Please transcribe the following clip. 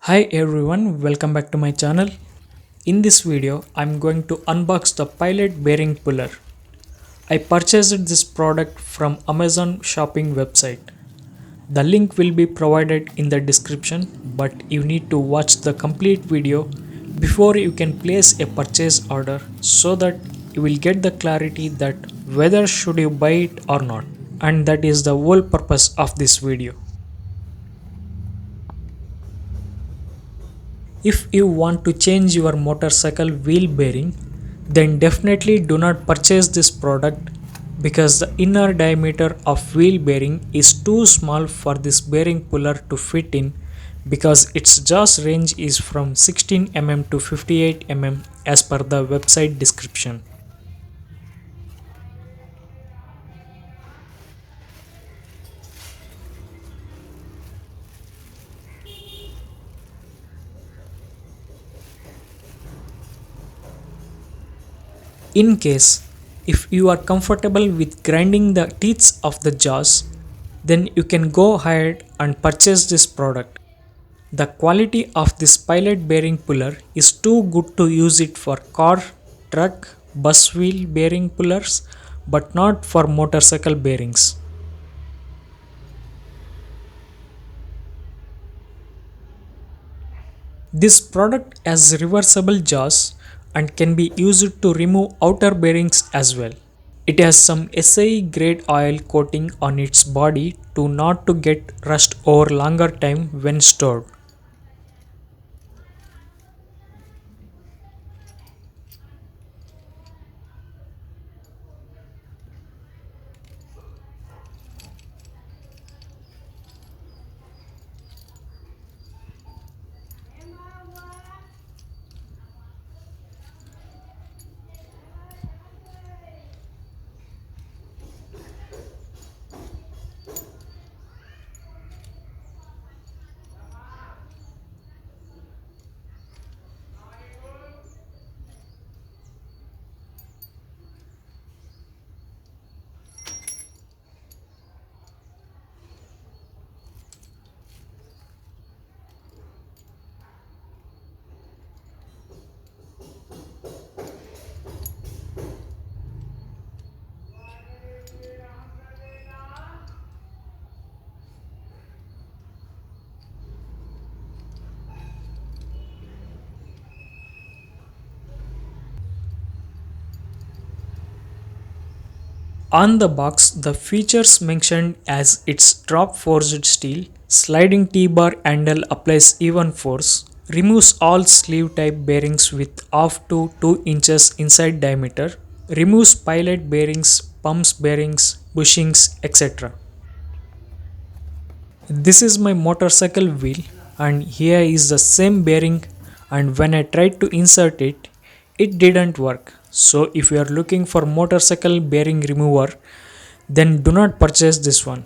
Hi everyone, welcome back to my channel. In this video, I'm going to unbox the Pilot Bearing Puller. I purchased this product from Amazon shopping website. The link will be provided in the description, but you need to watch the complete video before you can place a purchase order so that you will get the clarity that whether should you buy it or not. And that is the whole purpose of this video. If you want to change your motorcycle wheel bearing, then definitely do not purchase this product because the inner diameter of wheel bearing is too small for this bearing puller to fit in because its jaws range is from 16 mm to 58 mm as per the website description. In case if you are comfortable with grinding the teeth of the jaws, then you can go ahead and purchase this product. The quality of this pilot bearing puller is too good to use it for car, truck, bus wheel bearing pullers, but not for motorcycle bearings. This product has reversible jaws and can be used to remove outer bearings as well. It has some SI grade oil coating on its body to not to get rust over longer time when stored. On the box, the features mentioned as its drop forged steel, sliding T-bar handle applies even force, removes all sleeve type bearings with off to 2 inches inside diameter, removes pilot bearings, pumps bearings, bushings, etc. This is my motorcycle wheel and here is the same bearing, and when I tried to insert it, it didn't work. So if you are looking for motorcycle bearing remover, then do not purchase this one.